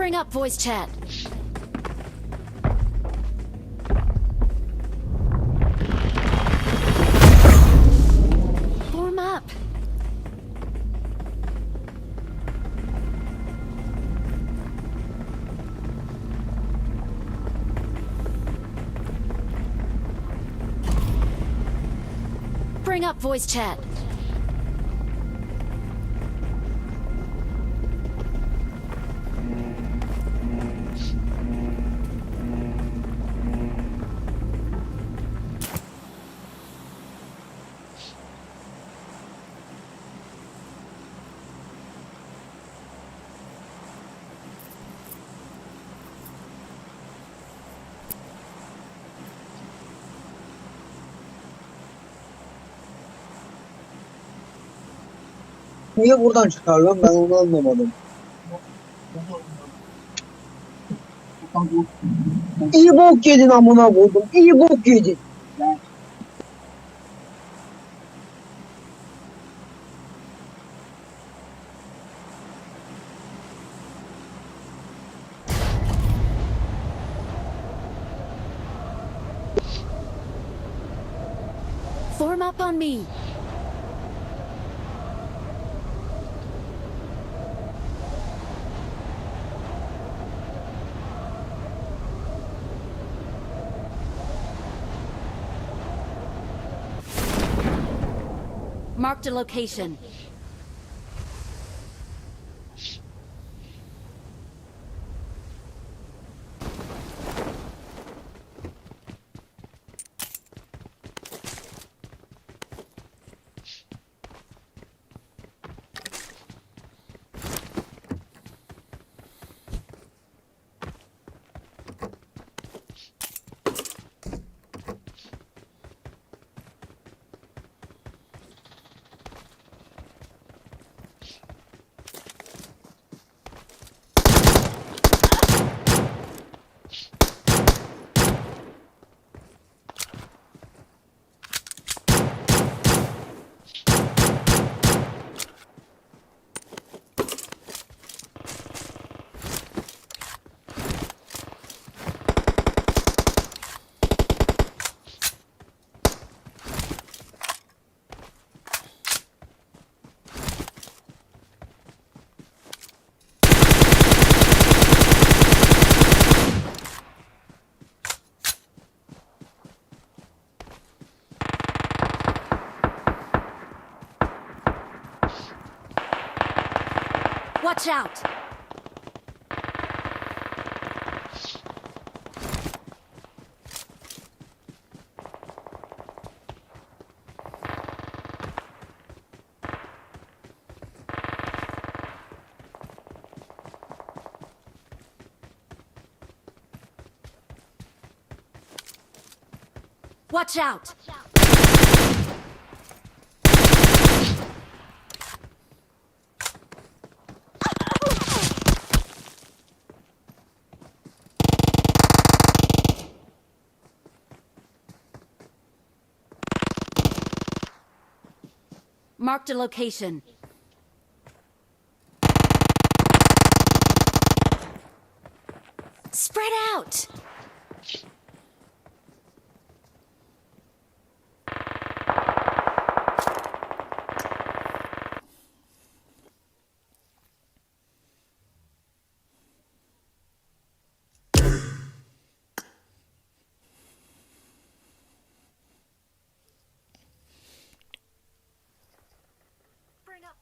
Bring up voice chat. Form up. Bring up voice chat. Niye buradan çıkar lan? Ben onu anlamadım. İyi bok yedin amına koydum. İyi bok yedin. Form up on me. Marked a location. Watch out! Watch out! Marked a location. Spread out! Bring up.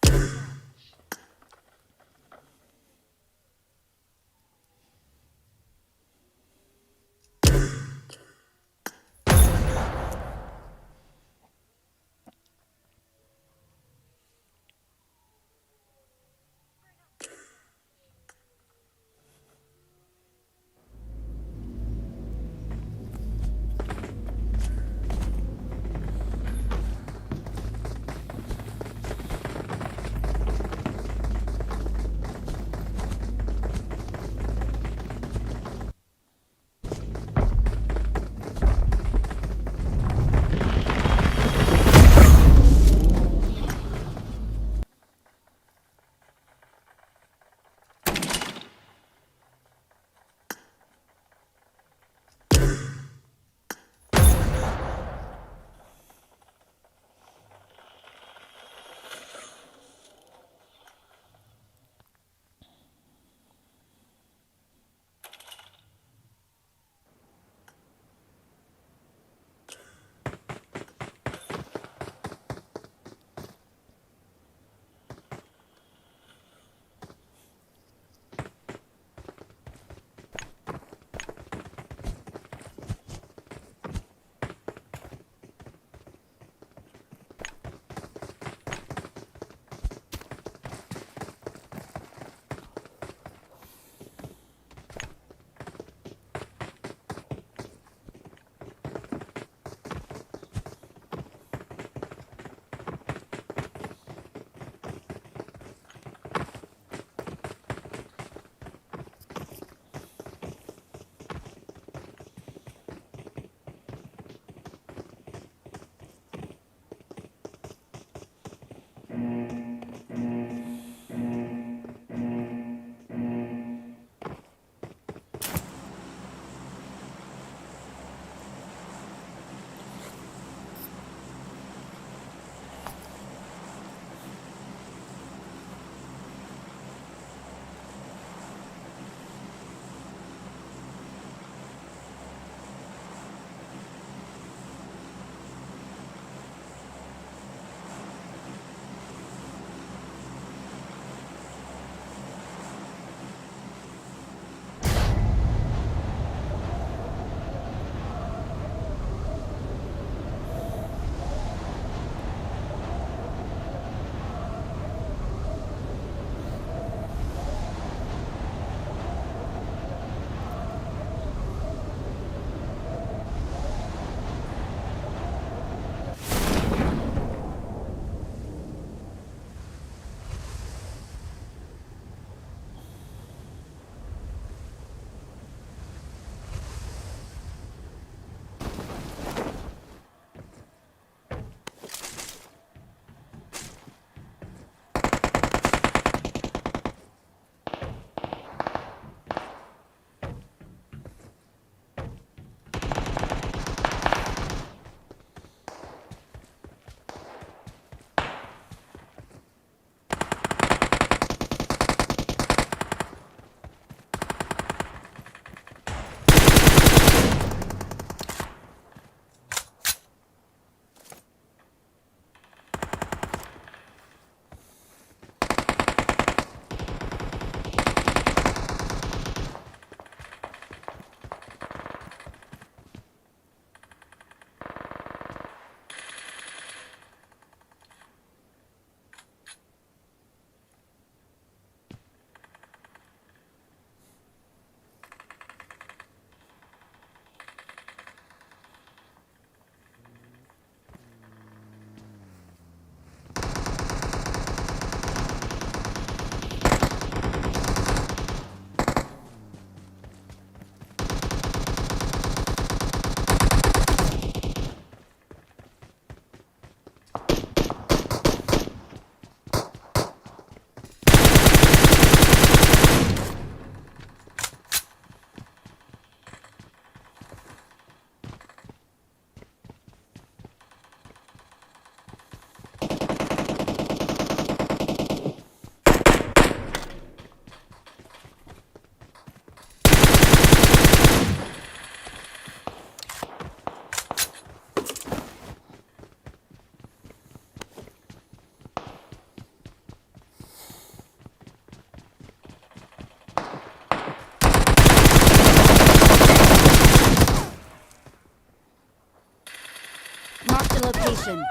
location.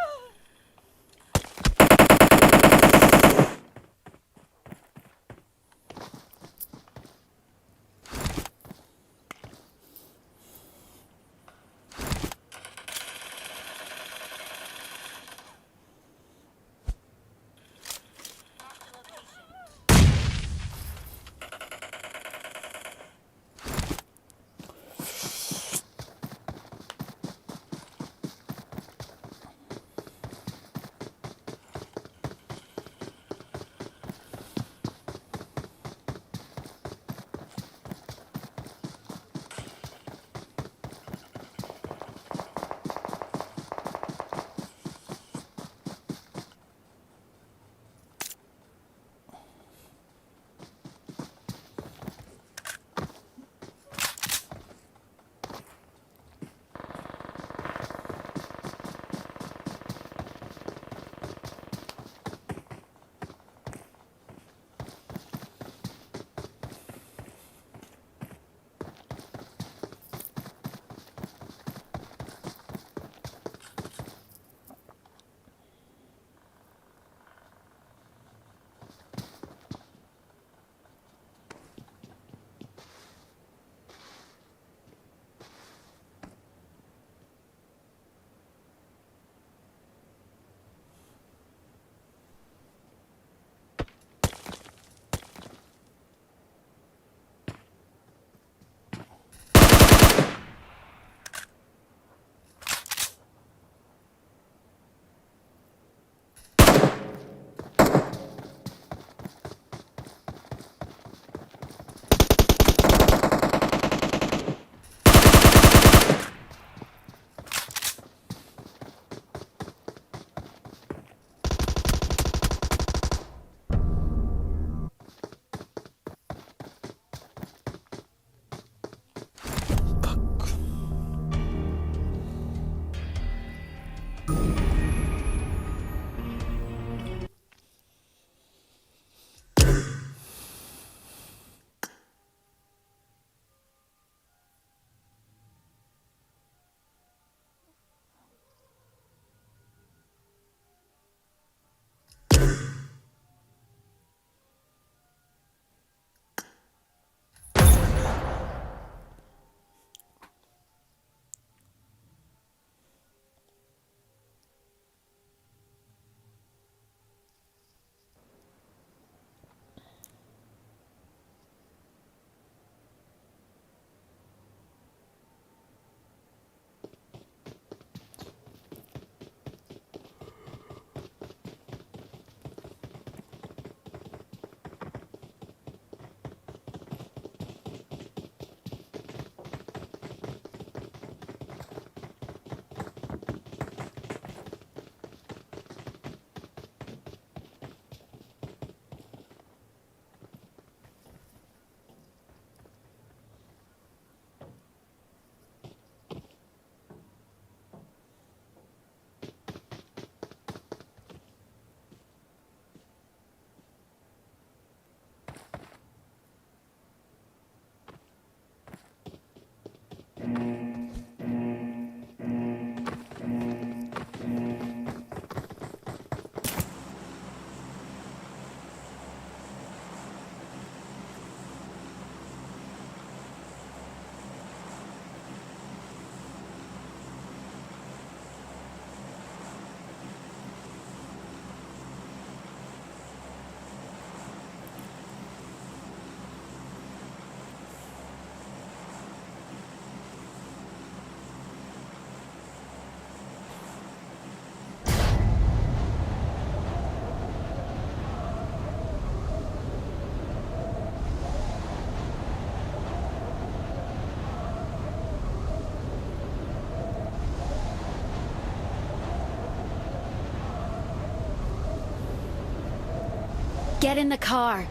Get in the car.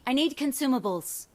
I need consumables.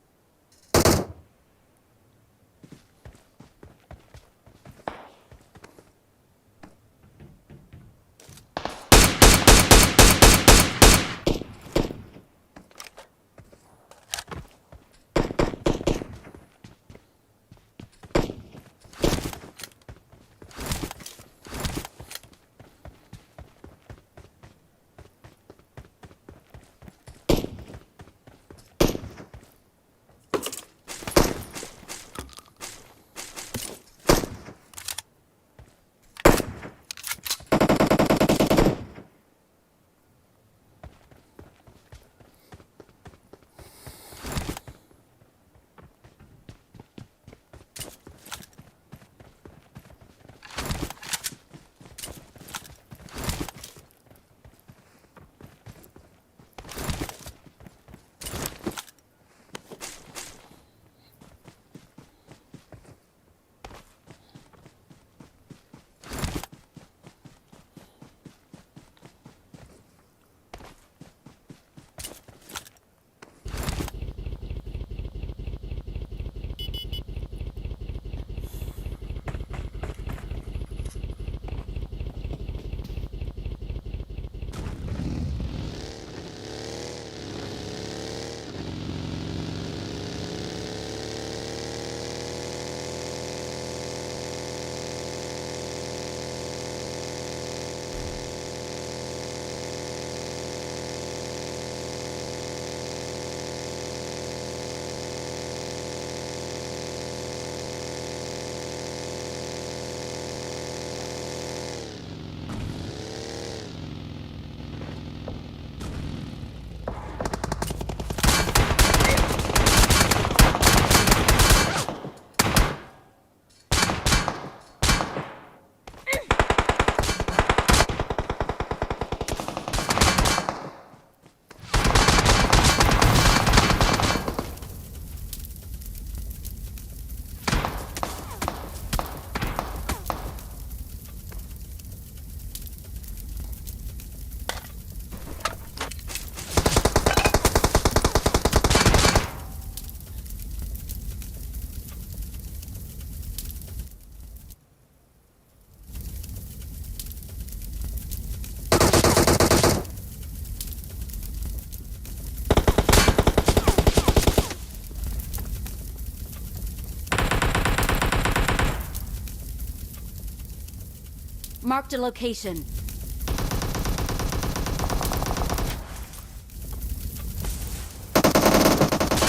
Marked a location.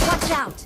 Watch out!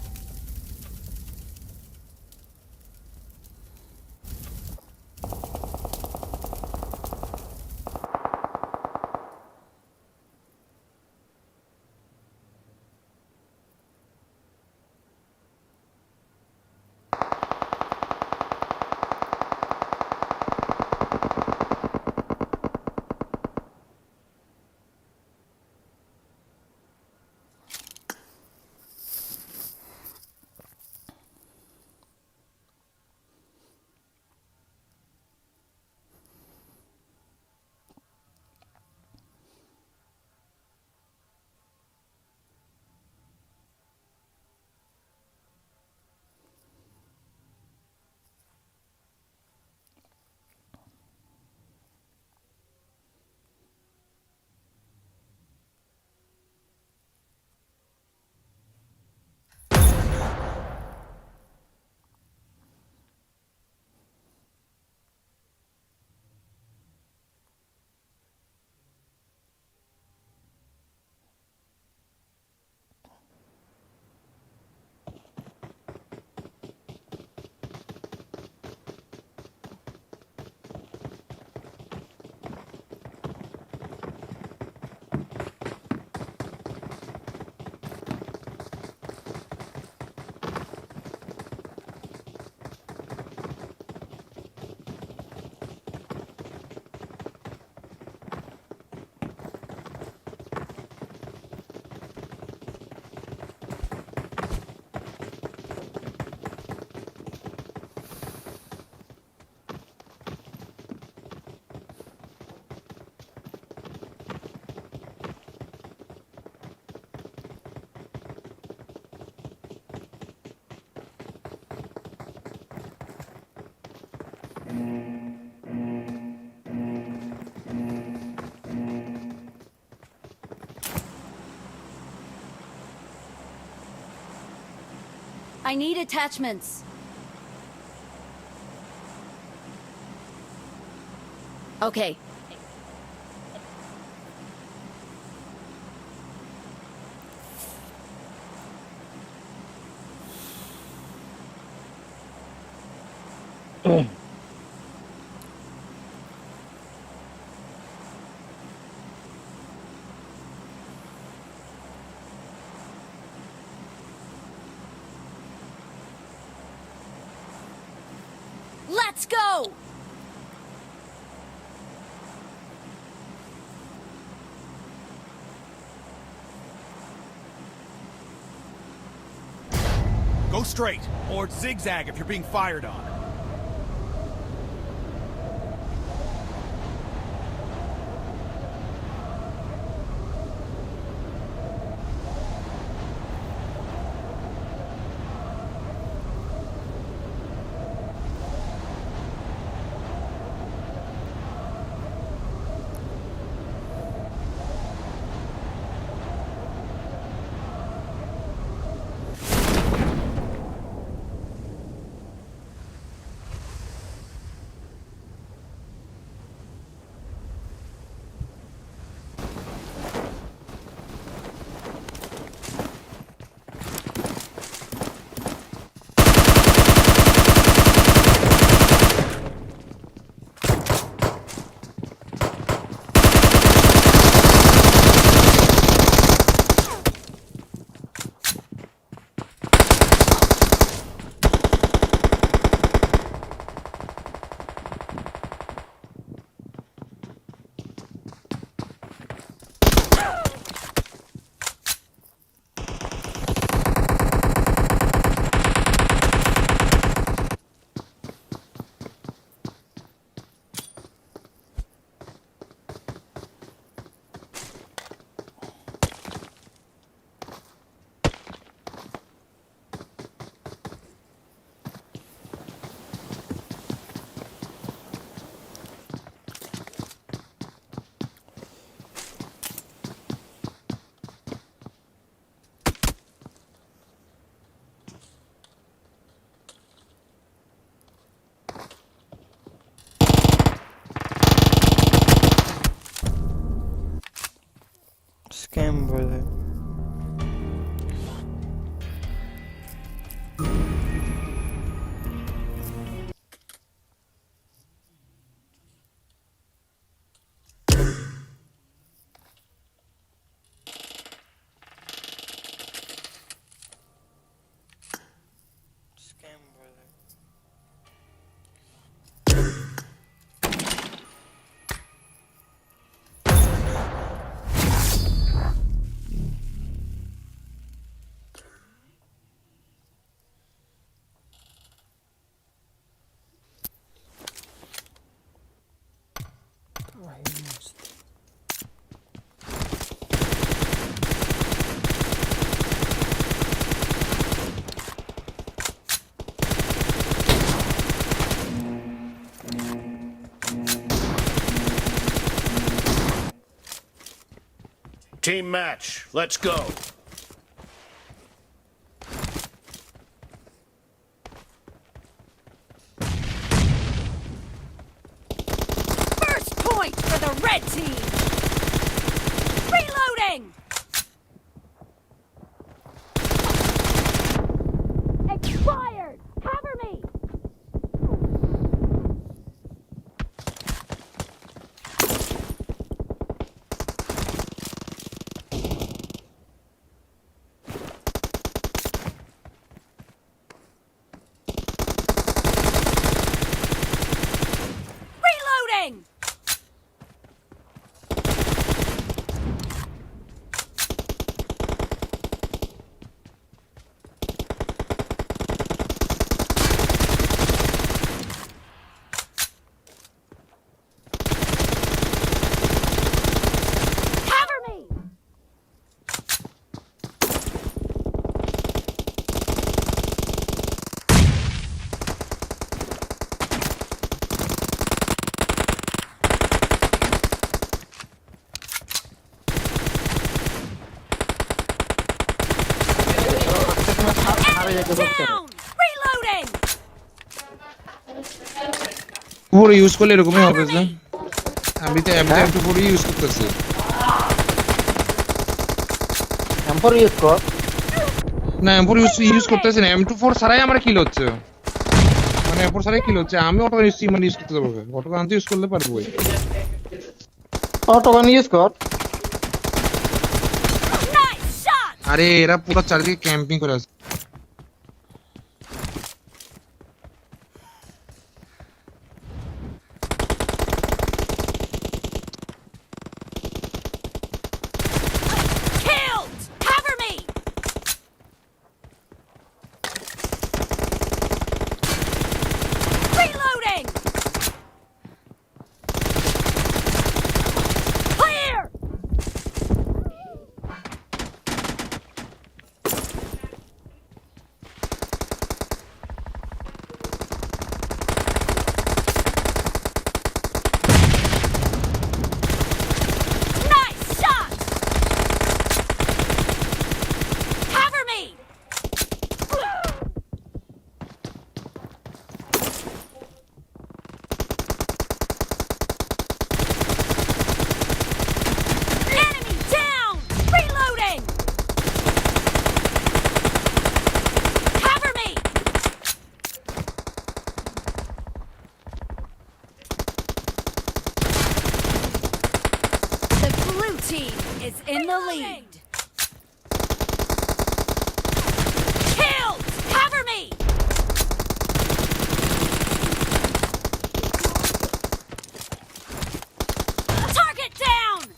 I need attachments. Okay. Let's go! Go straight, or zigzag if you're being fired on. Scam brother. Scam brother. Team match, let's go. First point for the red team! Reloading! Expired! Cover me! Reloading! পুরো use করলে এরকমই হবে না আমি তো এমটা পুরো use করতেছি এম্পর use কর না এমপুর ইউজ করতেছি না M24 ছাড়াই আমার কিল হচ্ছে মানে এমপুর ছাড়াই কিল হচ্ছে আমি অটো ইউজ করতে পারবো অটো গান ইউজ করলে পারবো অটো গান ইউজ কর Nice shot! আরে এরা পুরো চারদিকে ক্যাম্পিং করে আছে Killed! Cover me! Reloading! Clear! Nice shot! Cover me! Enemy down! Reloading! Cover me! The blue team is in the lead. Killed! Cover me! Target down!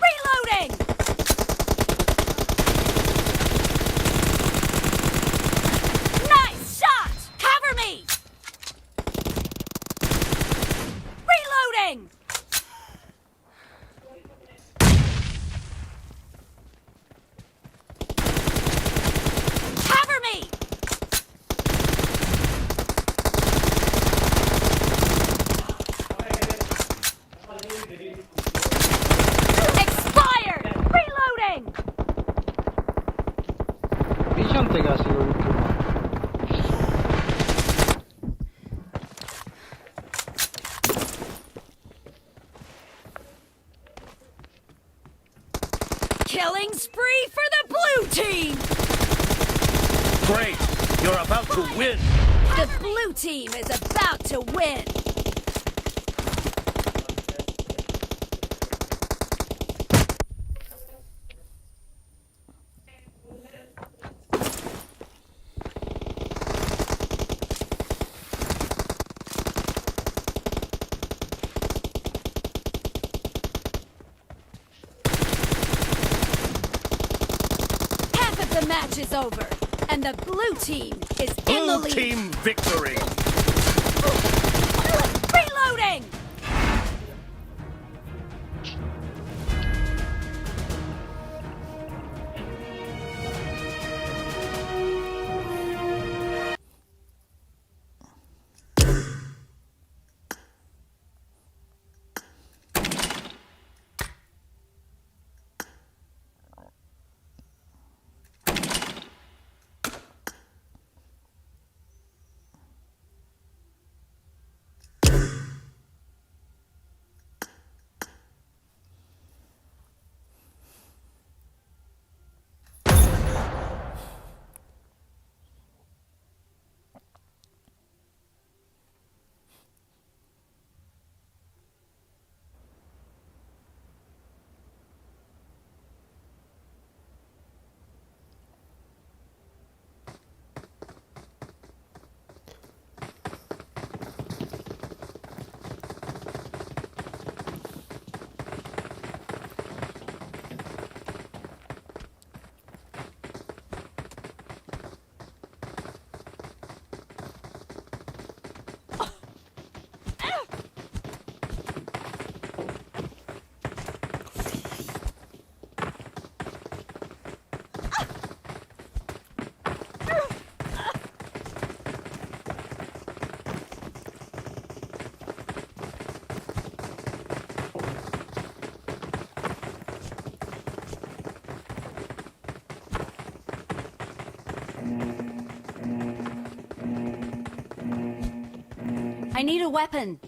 Reloading! Nice shot! Cover me! Reloading! Cover me! Expired! Reloading! পিছন থেকে আসিল Killing spree for the blue team! Great. You're about to win. The blue team is about to win! Half of the match is over, and the blue team is in the Blue lead. team victory. Reloading! I need a weapon.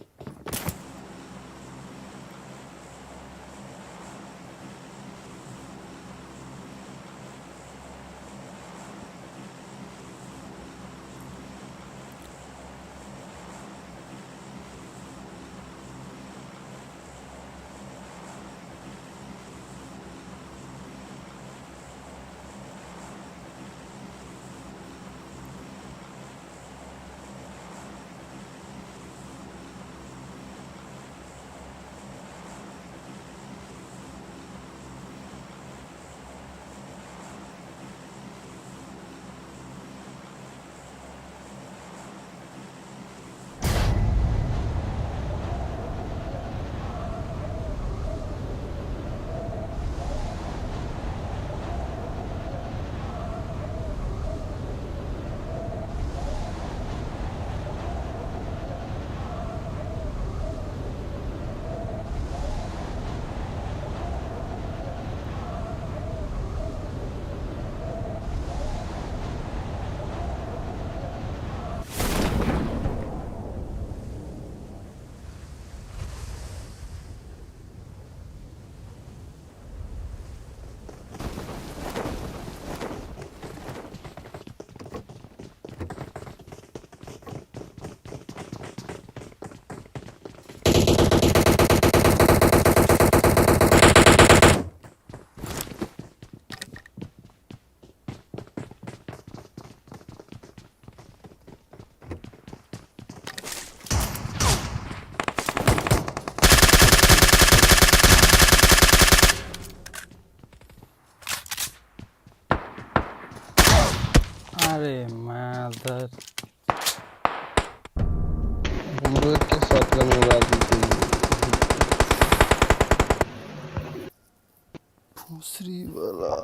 अरे mother bullet के shotgun उड़ा दी थी। भूसरी वाला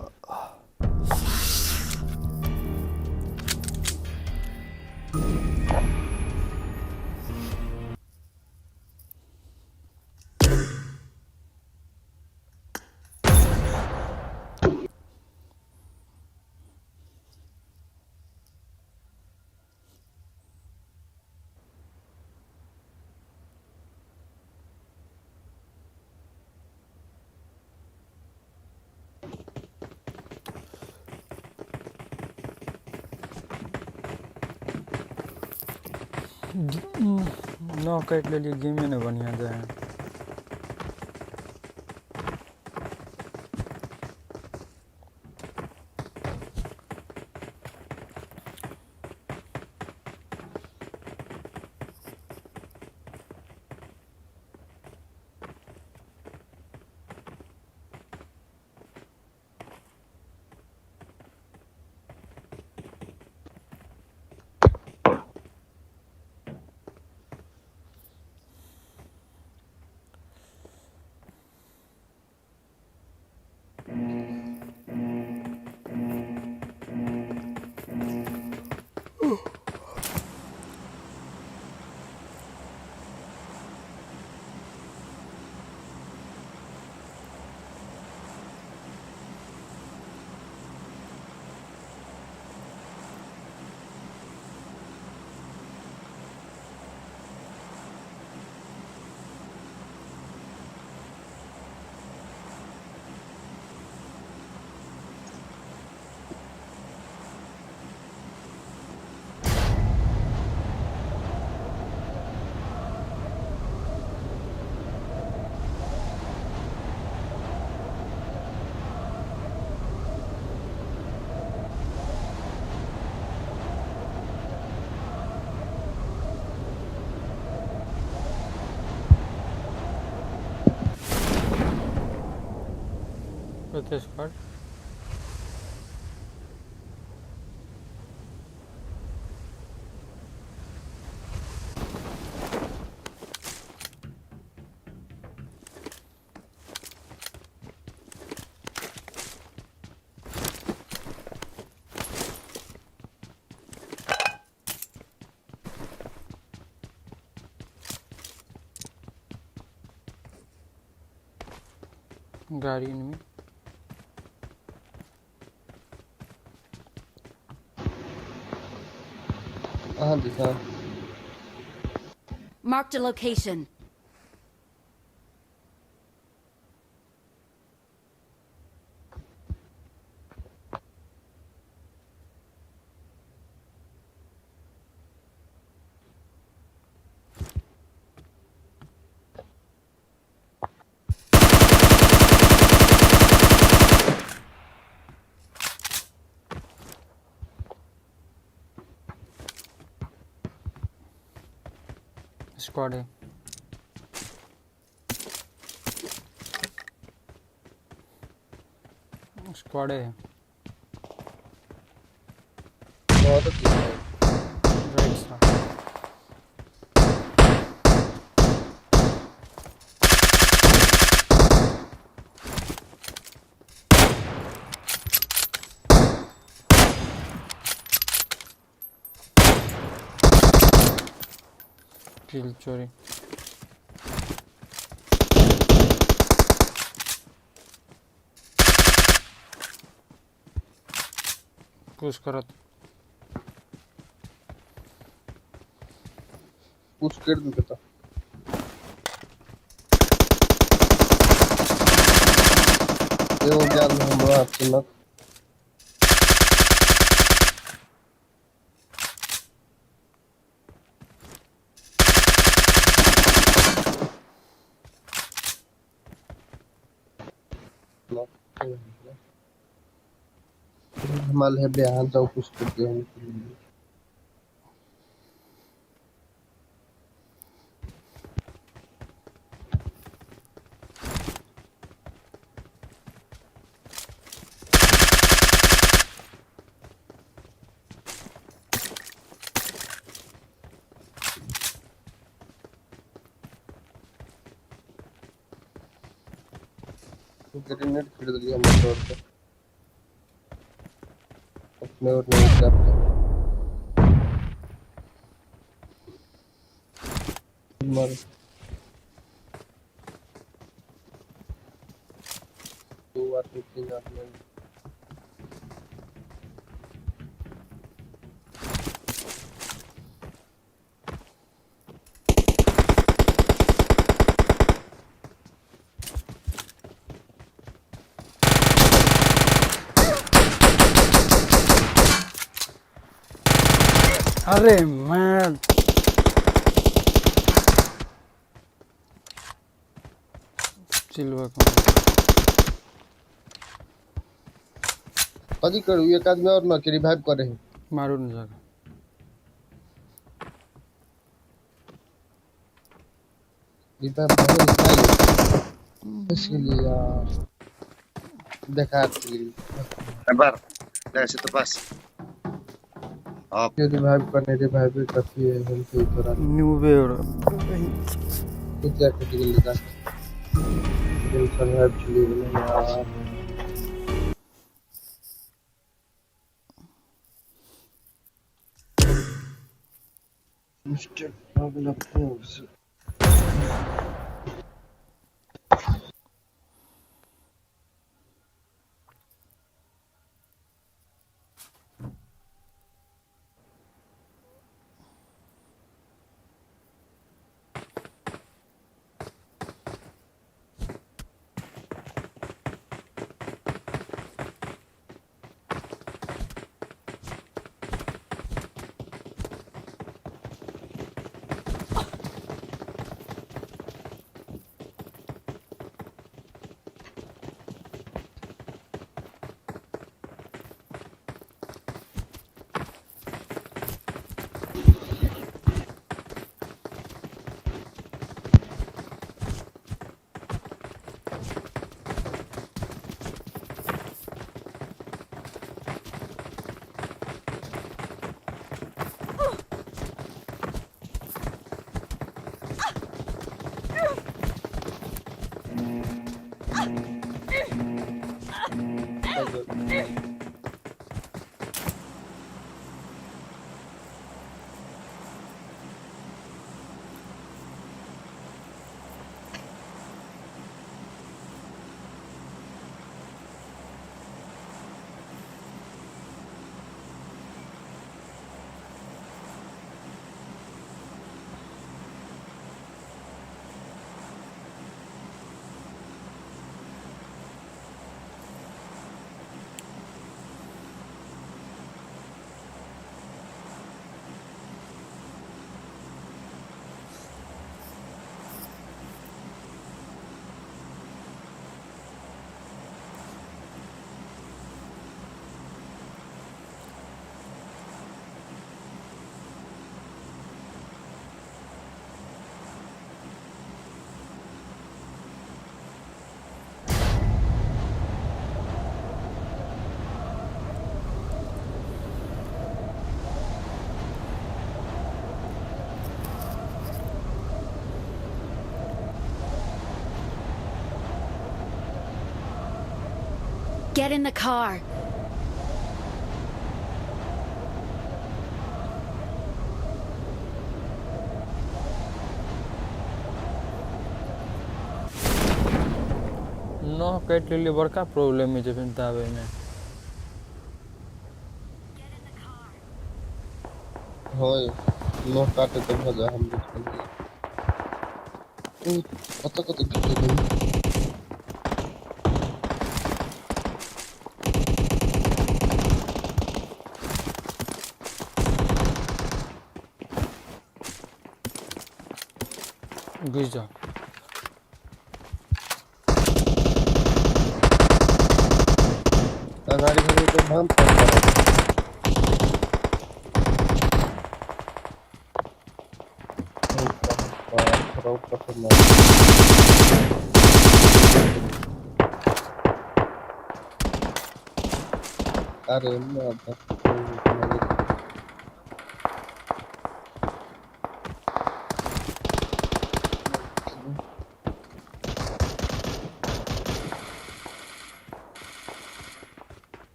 knock काट ले लिए game में न बढ़िया जाए This part गाड़ी में हाँ दिखा Marked a location. Squad है. Squad है. बहुत अच्छा है. Right side. Kill चोरी. पुश करत. पुश कर दूं तो ये हो गया हमरा आपसे हमारे है बयान तो कुछ करते हैं ग्रेनेड खरीद लिया मोटर पे अपने और नहीं करते मर दो बार तीन आपने अरे मैं चिल्वा को कदी करू एक आदमी और ना के रिवाइव करे हैं मारो न जाकर. रिवाइव नहीं इसलिए यार देखा Lebar, dari situ pas. ये रिवाइव करती है हम से थोड़ा न्यू वे और कुछ जाके दिल लगा दिल सर्वाइव चली गई यार मिस्टर अगला force Get in the car. No, કેટલી બડકા પ્રોબ્લેમ છે પણ તાવે ને হয় নো কাটে তো মজা हम बचपन में কত কত কিছু দিন ઘુસ જાઓ गाड़ी में तो हम पड़ता है खराब पसंद अरे मैं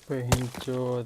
Pincho.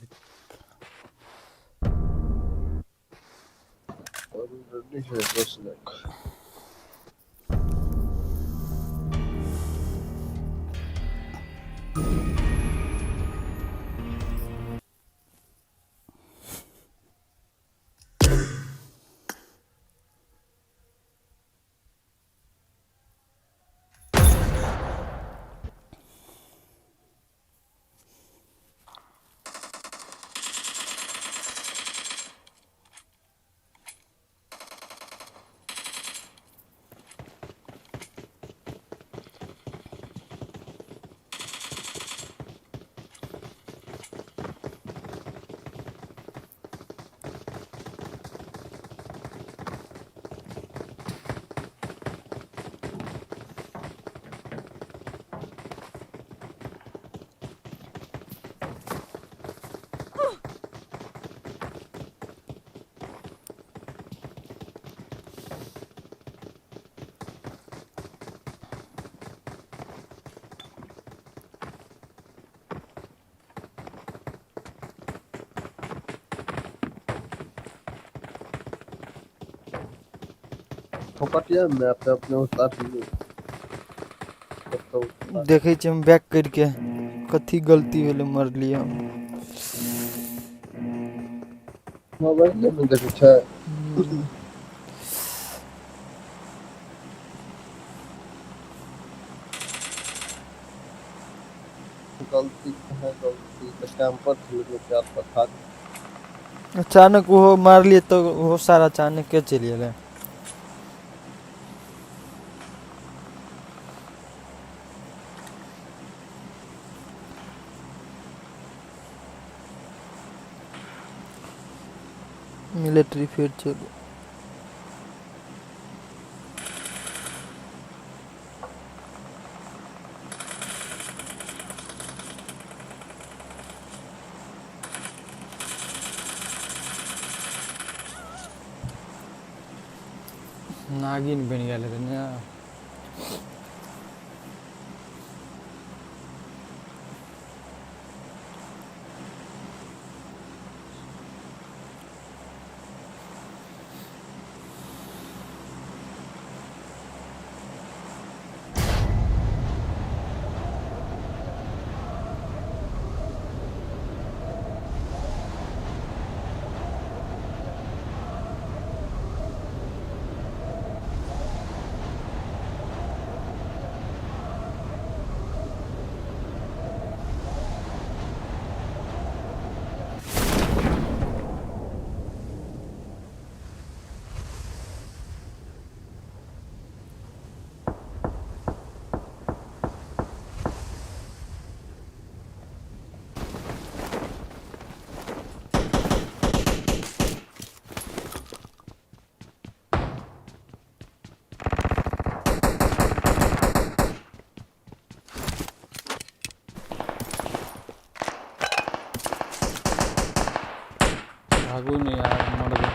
फोकटिया मैप पे अपने उतार दिए देखे छी हम बैक करके कथी गलती भेले मर लिया हम। मोबाइल में देखे छै गलती कहाँ गलती तो कैंपर थे में चार पथा अचानक वो मार लिए तो वो सारा अचानक के चली गेले। मिलिट्री फिर चलो नागिन बन गया लेकिन यार भागो नहीं यार मर गए।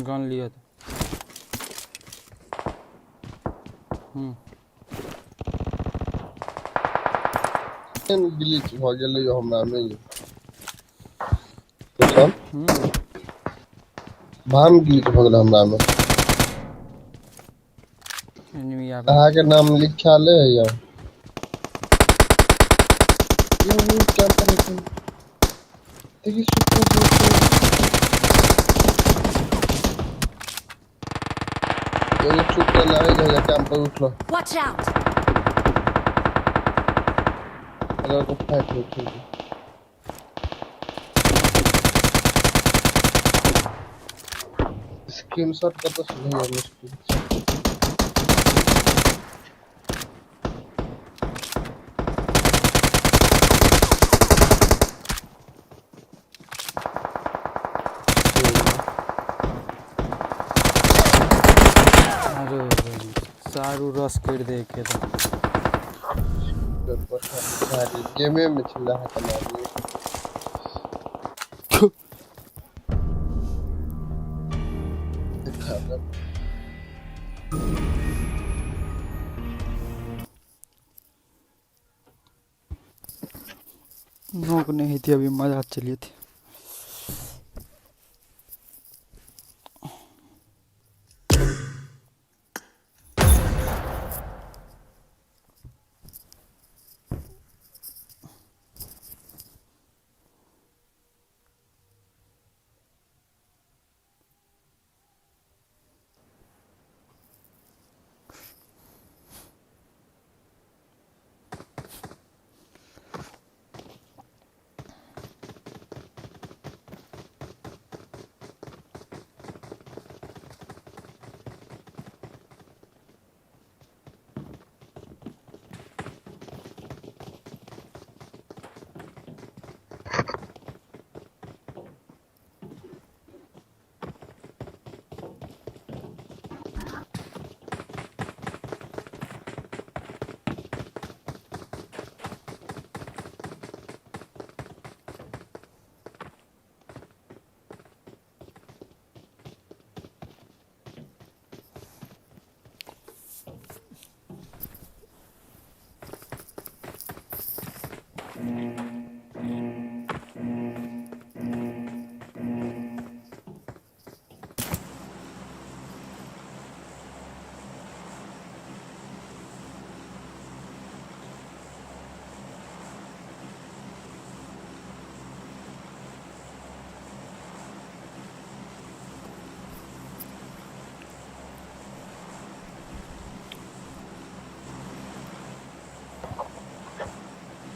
गन लिया था। ग्लिच भ गेलै हमरा में तो सब भाम ग्लिच भ गेलै हमरा में एनिमी आ कहाँ के नाम लिखा ले या ये कैंपर है देखिए सुपर ये सुपर लाए गया कैंपर उठलो Watch out! अगर को फाइट होती है स्क्रीनशॉट का तो सही है मुश्किल सारू रस कर दे के तो गेम में चला है तमाम नोक नहीं थी अभी मजा चली थी।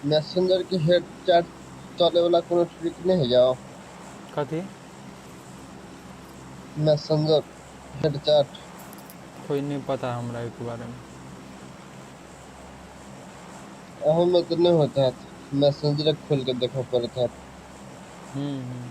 मैसेंजर के हेड चैट चले वाला कोनो ट्रिक नहीं है जाओ कथी मैसेंजर हेड चैट कोई नहीं पता हमरा के बारे में में तो नहीं होता है मैसेंजर खोल के देखो पड़ता है हम्म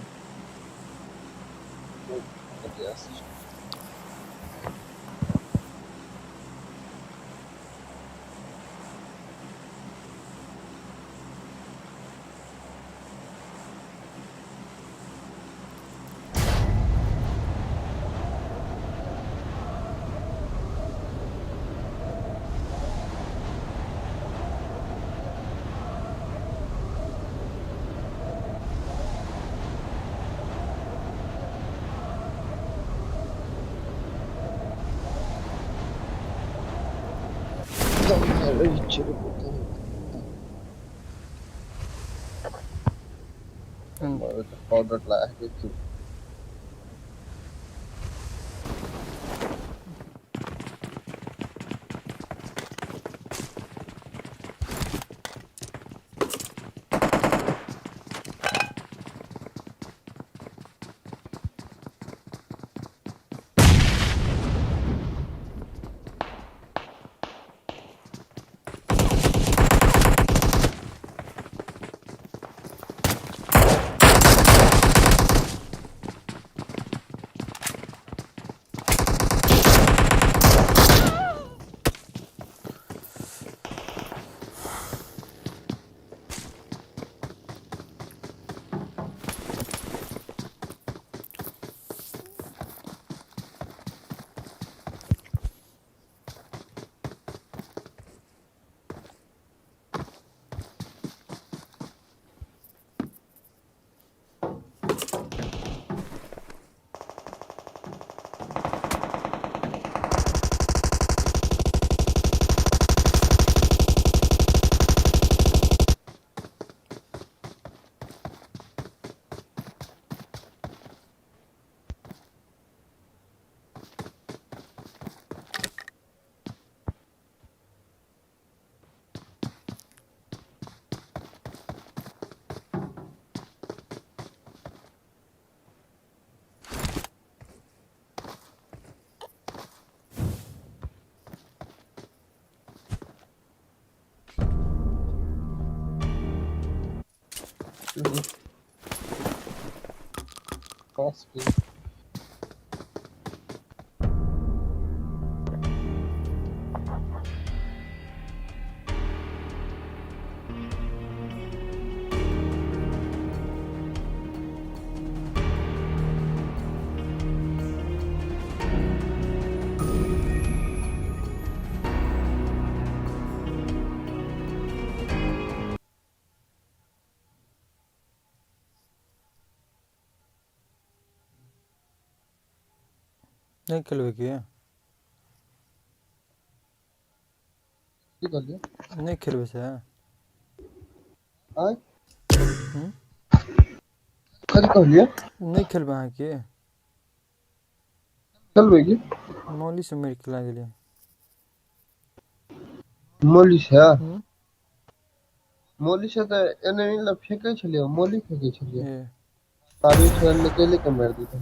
पाउडर लाया है कि पास की नहीं खेलबे की कर लिया नहीं खेलबे से आय हम्म कल कर लिया नहीं खेलबे अहाँ की चल बेगी मौली से मेरे खिला गेलिए मोली से हम्म मोली से तो एने ला फेंकै छलियो मोली फेंकै छलियो ए तारी छोड़ निकले के मार दी था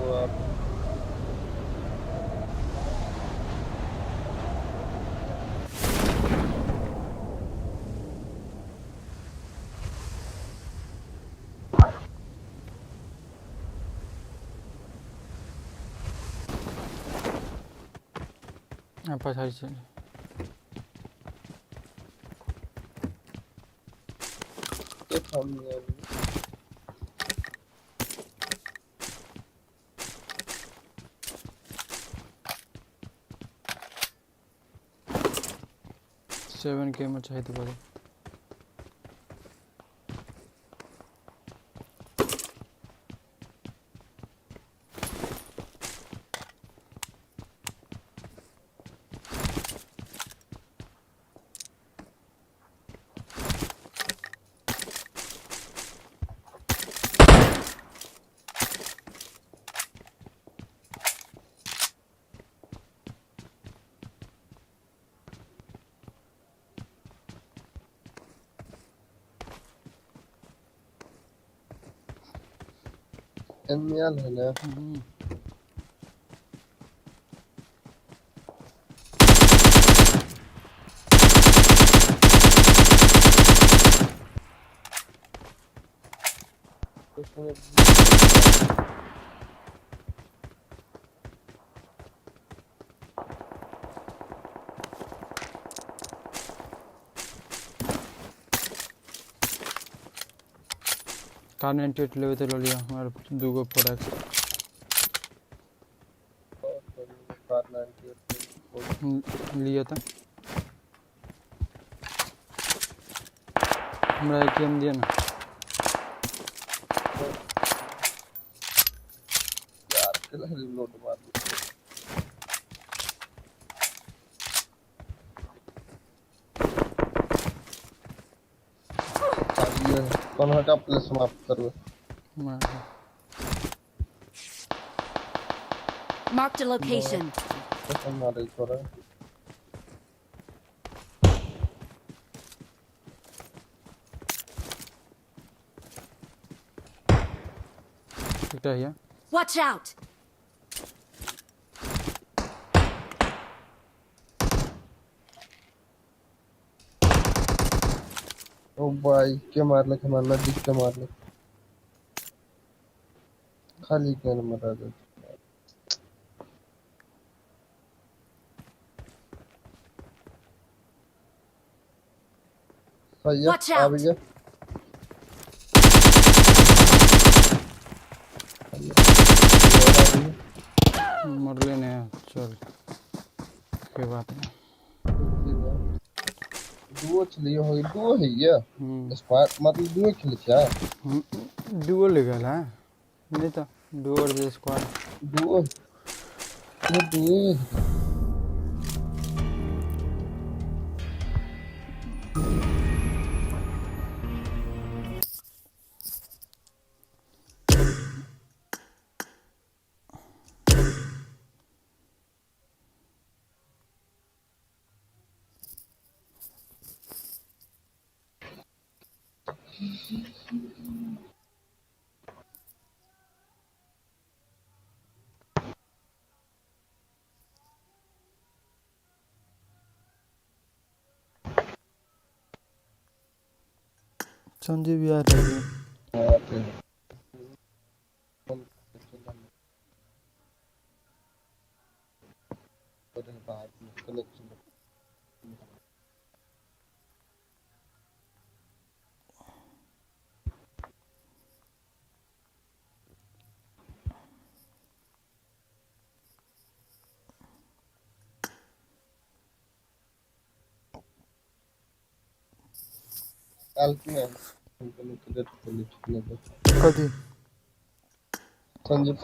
वो आप पछाडि चल के सामने सेवन के में चाहिए तो बड़े एनमियाल है ना कार 98 लेवे तो लिया हमारे दूगो प्रोडक्ट लिया था हमरा एटीएम दिया ना यार चला रिलोड मार कौन हटा प्लस समाप्त करो Marked a location. हमारे छोरा ठीक है या Watch out! ओ भाई क्या मारने के मारना दिख के मारने खाली क्या नंबर आ जाए सही Watch है आ out. भैया मर लेने चल के बात है दुओ चलिए हो दुओ है ये स्क्वाड मतलब दुओ खेल क्या डुओ लेगल है नहीं तो डुओ और स्क्वाड दुओ ये दुओ संजीव यार है कल कथी संजीव